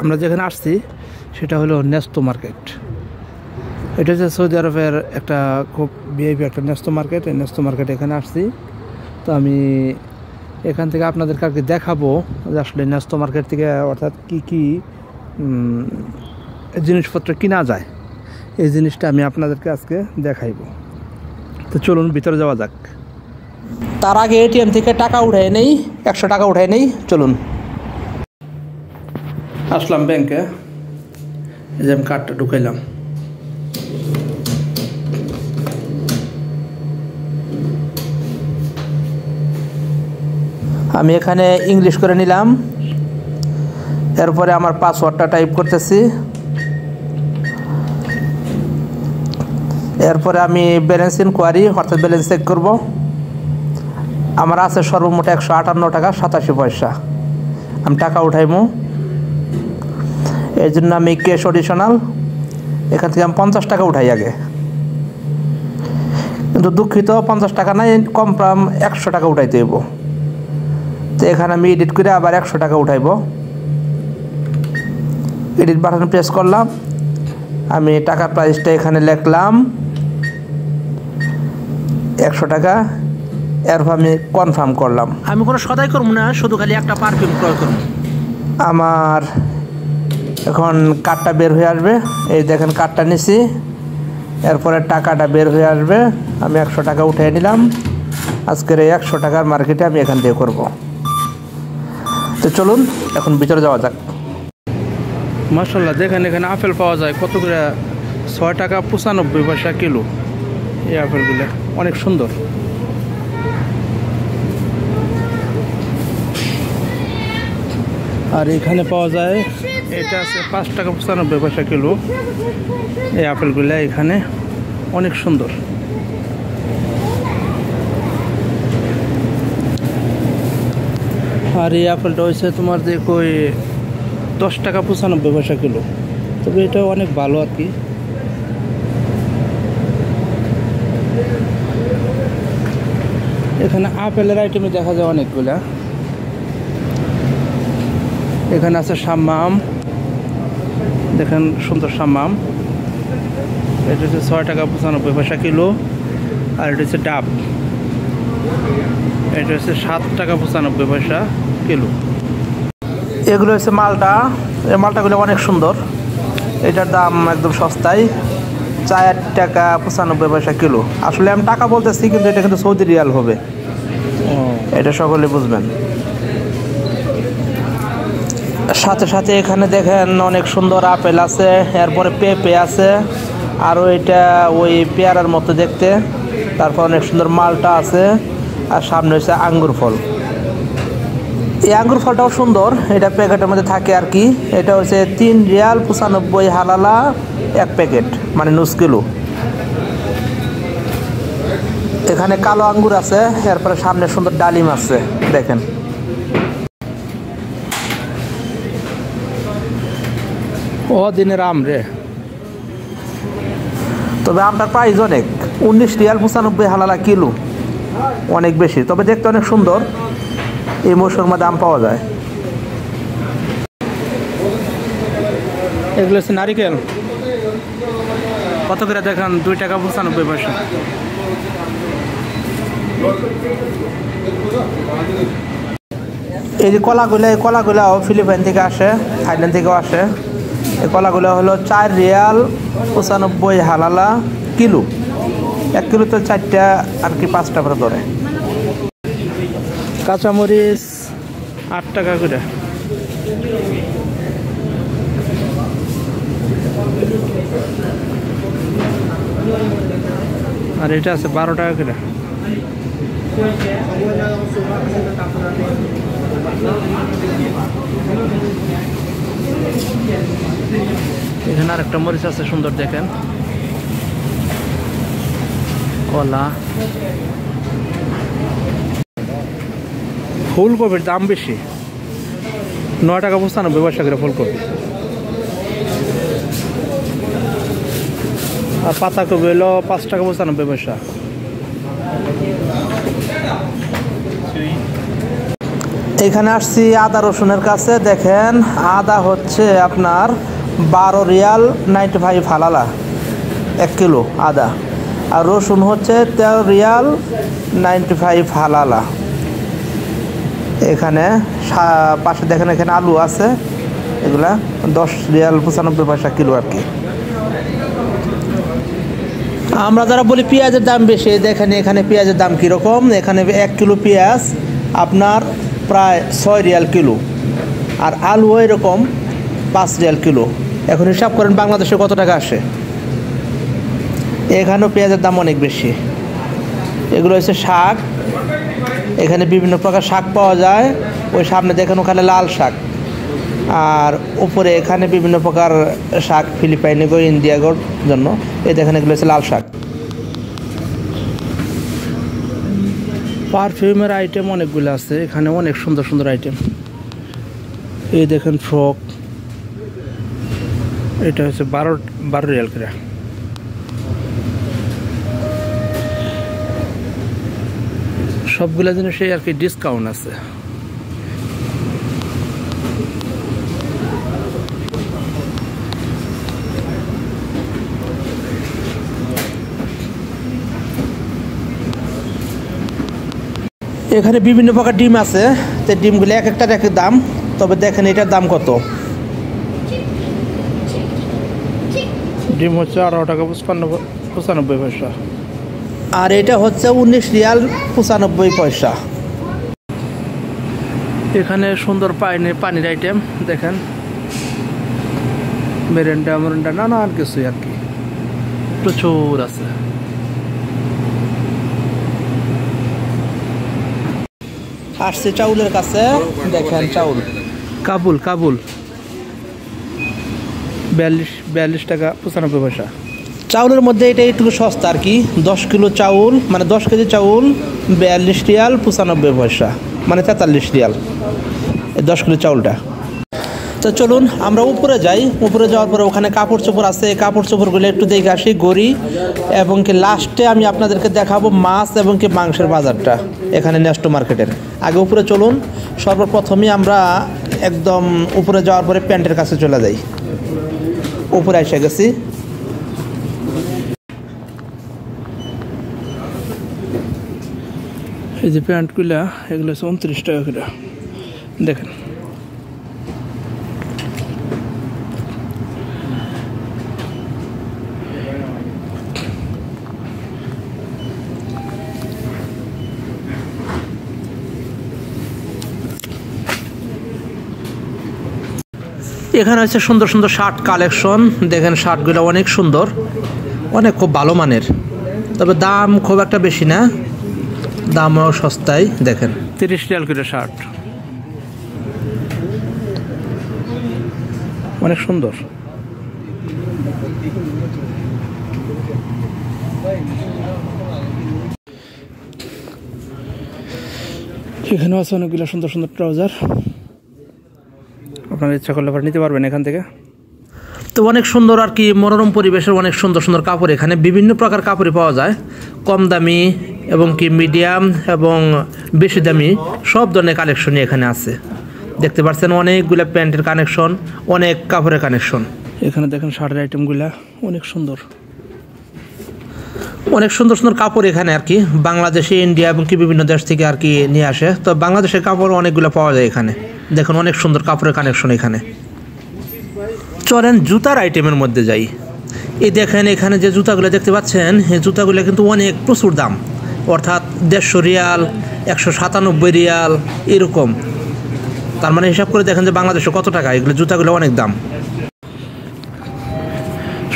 আমরা যেখানে আসছি সেটা হলো নেস্তো মার্কেট। এটা হচ্ছে সৌদি আরবের একটা খুব ভিআইপি একটা নেস্তো মার্কেট। এই নেস্তো মার্কেট এখানে আসছি। তো আমি এখান থেকে আপনাদেরকে আর কি দেখাবো যে আসলে নেস্তো মার্কেট থেকে অর্থাৎ কী কী জিনিসপত্র কিনা যায়, এই জিনিসটা আমি আপনাদেরকে আজকে দেখাইব। তো চলুন ভিতরে যাওয়া যাক। তার আগে এটিএম থেকে টাকা উঠাই নেই, 100 টাকা উঠাই নেই। চলুন। আসলাম ব্যাংকে, এই যে আমি কার্ডটা ঢুকাইলাম। আমি এখানে ইংলিশ করে নিলাম, এরপরে আমার পাসওয়ার্ডটা টাইপ করতেছি। এরপরে আমি ব্যালেন্স ইনকোয়ারি অর্থাৎ ব্যালেন্স চেক করব। আমার আছে সর্বমোট 158 টাকা 87 পয়সা। আমি টাকা উঠাইমু, এই জন্য আমি ক্যাশ অডিশনাল এখান থেকে আমি 50 টাকা উঠাই আগে, কিন্তু দুঃখিত 50 টাকা নাই, কমপ্রাম 100 টাকা উঠাইতে হইব। তো এখানে আমি এডিট করে আবার 100 টাকা উঠাইব। এডিট বাটন প্রেস করলাম, আমি টাকার প্রাইসটা এখানে লিখলাম 100 টাকা। এরপর আমি কনফার্ম করলাম। আমি কোনো সদাই করবো না, শুধু খালি একটা পারফিউম ক্রয় করব। আমার এখন কার্ডটা বের হয়ে আসবে, এই দেখেন কার্ডটা নিছি। এরপরে টাকাটা বের হয়ে আসবে, আমি 100 টাকা উঠিয়ে নিলাম। আজকের এই 100 টাকার মার্কেটে আমি এখান থেকে করব। তো চলুন এখন ভিতরে যাওয়া যাক। মাশাআল্লাহ, দেখেন এখানে আপেল পাওয়া যায় কত করে, 6 টাকা 95 পয়সা কিলো। এই আপেলগুলো অনেক সুন্দর। আর এখানে পাওয়া যায়, এটা আছে 5 টাকা 95 পয়সা কিলো। এই আপেলগুলো এখানে অনেক সুন্দর। আর এই আপেলটা হয়েছে তোমার দেখো 10 টাকা 95 পয়সা কিলো। তবে এটা অনেক ভালো আর কি। এখানে আপেলের আইটেমে দেখা যায় অনেকগুলা। এখানে আছে শাম্মাম, দেখেন সুন্দর শাম্মাম। এটা হচ্ছে 6 টাকা 95 পয়সা কিলো। আর এটা হচ্ছে ডাব, এটা হচ্ছে 7 টাকা 95 পয়সা কিলো। এগুলো হচ্ছে মালটা, এই মালটাগুলো অনেক সুন্দর। এটার দাম একদম সস্তায়, 4 টাকা 95 পয়সা কিলো। আসলে আমি টাকা বলতেছি, কিন্তু এটা কিন্তু সৌদি রিয়াল হবে, এটা সকলে বুঝবেন। সাথে সাথে এখানে দেখেন অনেক সুন্দর আপেল আছে, এরপরে পেঁপে আছে, আরও এটা ওই পেয়ারার মতো দেখতে। তারপর অনেক সুন্দর মালটা আছে, আর সামনে হচ্ছে আঙ্গুর ফল। এই আঙ্গুর ফলটাও সুন্দর, এটা প্যাকেটের মধ্যে থাকে আর কি। এটা হচ্ছে 3 রিয়াল 95 হালালা 1 প্যাকেট, মানে 9 কিলো। এখানে কালো আঙ্গুর আছে, এরপরে সামনে সুন্দর ডালিম আছে দেখেন। ও দিনের আম রে, তবে আমটার প্রাইস অনেক, 19 রিয়াল 95 হালালা কিলো, অনেক বেশি। তবে দেখতে অনেক সুন্দর। এই মৌসুমের মধ্যে আম পাওয়া যায়। এগুলো হচ্ছে নারিকেল, কত করে দেখেন, 2 টাকা 95 পয়সা। এই যে কলাগুলো, এই কলাগুলাও ফিলিপাইন থেকে আসে, থাইল্যান্ড থেকেও আসে। এই কলাগুলো হলো 4 রিয়াল 95 হালালা কিলো। 1 কিলো তো 4টা আর কি 5টা করে ধরে। কাঁচামরিচ 8 টাকা করে। আর এটা আছে 12 টাকা করে। এখানে আর একটা মরিচ আছে সুন্দর, দেখেন। কলা, ফুলকপির দাম বেশি, 9 টাকা 95 পয়সা করে ফুলকপি। আর পাতাকপি হলো 5 টাকা 95 পয়সা। এখানে আসছি আদা রসুনের কাছে। দেখেন আদা হচ্ছে আপনার 12 রিয়াল 95 হালালা 1 কিলো আদা, আর রসুন হচ্ছে 13 রিয়াল 95 হালালা। এখানে পাশে দেখেন এখানে আলু আছে, এগুলা 10 রিয়াল 95 পয়সা কিলো আর কি। আমরা যারা বলি পেঁয়াজের দাম বেশি, দেখেন এখানে পেঁয়াজের দাম কীরকম। এখানে 1 কিলো পেঁয়াজ আপনার প্রায় 6 রিয়াল কিলো, আর আলু এরকম 5 রিয়াল কিলো। এখন হিসাব করেন বাংলাদেশে কত টাকা আসে। এখানেও পেঁয়াজের দাম অনেক বেশি। এগুলো হচ্ছে শাক, এখানে বিভিন্ন প্রকার শাক পাওয়া যায়। ওই সামনে দেখেন ওখানে লাল শাক, আর উপরে এখানে বিভিন্ন প্রকার শাক, ফিলিপাইনি গো, ইন্ডিয়া গোর জন্য। এই দেখেন এগুলো হচ্ছে লাল শাক। পারফিউমের আইটেম অনেকগুলো আছে এখানে, অনেক সুন্দর সুন্দর আইটেম। এই দেখেন ফ্রক, এটা হচ্ছে 12 রিয়াল করে। সবগুলো জিনিসই আর কি ডিসকাউন্ট আছে। এখানে বিভিন্ন প্রকার ডিম আছে, তো ডিমগুলো এক একটার এক এক দাম। তবে দেখেন এটার দাম কত। ডিম হচ্ছে 18 টাকা 95 পয়সা, আর এটা হচ্ছে 19 রিয়াল 95 পয়সা। এখানে সুন্দর পানির আইটেম দেখেন, মেরেন্ডা নানান কিছুই আর কি প্রচুর আছে। আসছে চাউলের কাছে, দেখেন চাউল কাবুল 42 টাকা 95 পয়সা। চাউলের মধ্যে এটা একটু সস্তা আর কি। 10 কিলো চাউল মানে 10 কেজি চাউল 42 রিয়াল 95 পয়সা, মানে 43 রিয়াল 10 কিলো চাউলটা। তো চলুন আমরা উপরে যাই। উপরে যাওয়ার পরে ওখানে কাপড় চোপড় আছে, কাপড় চোপড়গুলো একটু দেখে আসি, গড়ি, এবং কি লাস্টে আমি আপনাদেরকে দেখাবো মাছ এবং কি মাংসের বাজারটা এখানে নেস্টো মার্কেটের। আগে উপরে চলুন। সর্বপ্রথমেই আমরা একদম উপরে যাওয়ার পরে প্যান্টের কাছে চলে যাই। উপরে এসে গেছি। এই যে প্যান্টগুলা, এগুলো 29 টাকা করে দেখেন। এখানে হচ্ছে সুন্দর সুন্দর শার্ট কালেকশন। দেখেন শার্টগুলো অনেক সুন্দর, অনেক খুব ভালো মানের, তবে দাম খুব একটা বেশি না, দামও সস্তায়। দেখেন 30 রিয়াল করে শার্ট, অনেক সুন্দর। এখানে আছে অনেকগুলো সুন্দর সুন্দর ট্রাউজার, আপনারা ইচ্ছা করলে নিতে পারবেন এখান থেকে। তো অনেক সুন্দর আর কি, মনোরম পরিবেশের অনেক সুন্দর সুন্দর কাপড়। এখানে বিভিন্ন প্রকার কাপড়ই পাওয়া যায়, কম দামি এবং কি মিডিয়াম এবং বেশি দামি সব ধরনের কালেকশনই এখানে আছে। দেখতে পাচ্ছেন অনেকগুলো প্যান্টের কানেকশন, অনেক কাপড়ের কানেকশন। এখানে দেখেন শার্টের আইটেমগুলা অনেক সুন্দর, অনেক সুন্দর সুন্দর কাপড় এখানে আর কি বাংলাদেশে, ইন্ডিয়া এবং কি বিভিন্ন দেশ থেকে আর কি নিয়ে আসে। তো বাংলাদেশের কাপড় অনেকগুলো পাওয়া যায় এখানে। দেখুন অনেক সুন্দর কাপড়ের কানেকশন এখানে। চলেন জুতার আইটেমের মধ্যে যাই। এই দেখেন এখানে যে জুতাগুলো দেখতে পাচ্ছেন, এই জুতাগুলো কিন্তু অনেক প্রচুর দাম, অর্থাৎ 150 রিয়াল 197 রিয়াল এরকম। তার মানে হিসাব করে দেখেন যে বাংলাদেশে কত টাকা। এগুলো জুতাগুলো অনেক দাম।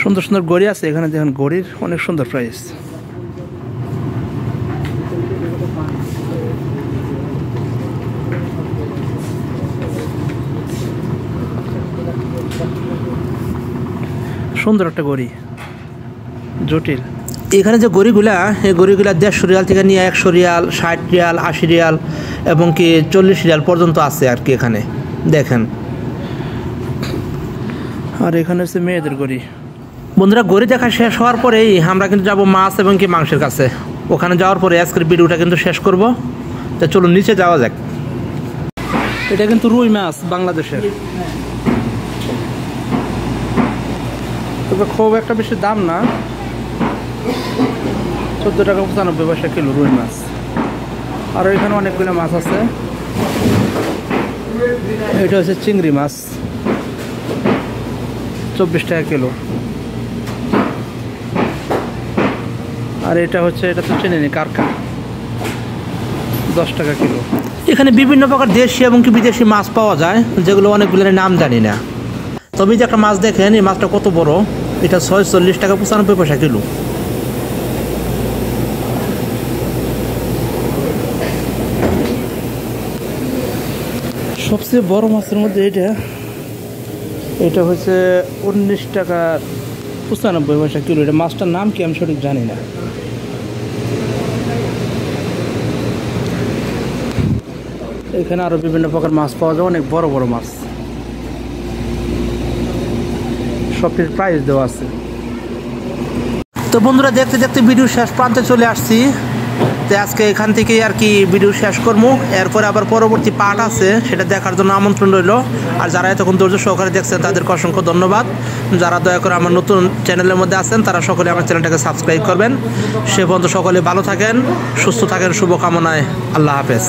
সুন্দর সুন্দর গড়ি আছে এখানে, দেখেন গড়ির অনেক সুন্দর প্রাইস। সুন্দর একটা গড়ি, জটিল। এখানে যে গড়িগুলা, এই গড়িগুলা 150 রিয়াল থেকে নিয়ে 100 রিয়াল 60 রিয়াল 80 রিয়াল এবং কি 40 রিয়াল পর্যন্ত আছে আর কি এখানে দেখেন। আর এখানে হচ্ছে মেয়েদের গড়ি। বন্ধুরা গড়ি দেখা শেষ হওয়ার পরেই আমরা কিন্তু যাব মাছ এবং কি মাংসের কাছে। ওখানে যাওয়ার পরে আজকের ভিডিওটা কিন্তু শেষ করব। তো চলুন নিচে যাওয়া যাক। এটা কিন্তু রুই মাছ বাংলাদেশের, তবে খুব একটা বেশি দাম না, 14 টাকা 95 পয়সা কিলো রুই মাছ। আর এখানে অনেকগুলো মাছ আছে। এটা হচ্ছে চিংড়ি মাছ, 24 টাকা কিলো। আর এটা হচ্ছে, এটা তো চেনে নি, কারকা, 10 টাকা কিলো। এখানে বিভিন্ন প্রকার দেশি এবং কি বিদেশি মাছ পাওয়া যায়, যেগুলো অনেকগুলোর নাম জানি না। তবে যে একটা মাছ দেখেন, এই মাছটা কত বড়, এটা 46 টাকা 95 পয়সা কিলো। সবচেয়ে বড় মাছের মধ্যে এটা হচ্ছে 19 টাকা 95 পয়সা কিলো। এটা মাছটার নাম কি আমি সঠিক জানি না। এখানে আরো বিভিন্ন প্রকার মাছ পাওয়া যায়, অনেক বড় বড় মাছ, সবটির প্রাইস দেওয়া আছে। তো বন্ধুরা, দেখতে দেখতে ভিডিও শেষ প্রান্তে চলে আসছি। তো আজকে এখান থেকেই আর কি ভিডিও শেষ করবো। এরপরে আবার পরবর্তী পার্ট আছে, সেটা দেখার জন্য আমন্ত্রণ রইল। আর যারা এতক্ষণ ধৈর্য সহকারে দেখছেন তাদেরকে অসংখ্য ধন্যবাদ। যারা দয়া করে আমার নতুন চ্যানেলের মধ্যে আছেন তারা সকলে আমার চ্যানেলটাকে সাবস্ক্রাইব করবেন। সে পর্যন্ত সকলে ভালো থাকেন, সুস্থ থাকেন, শুভকামনায়। আল্লাহ হাফেজ।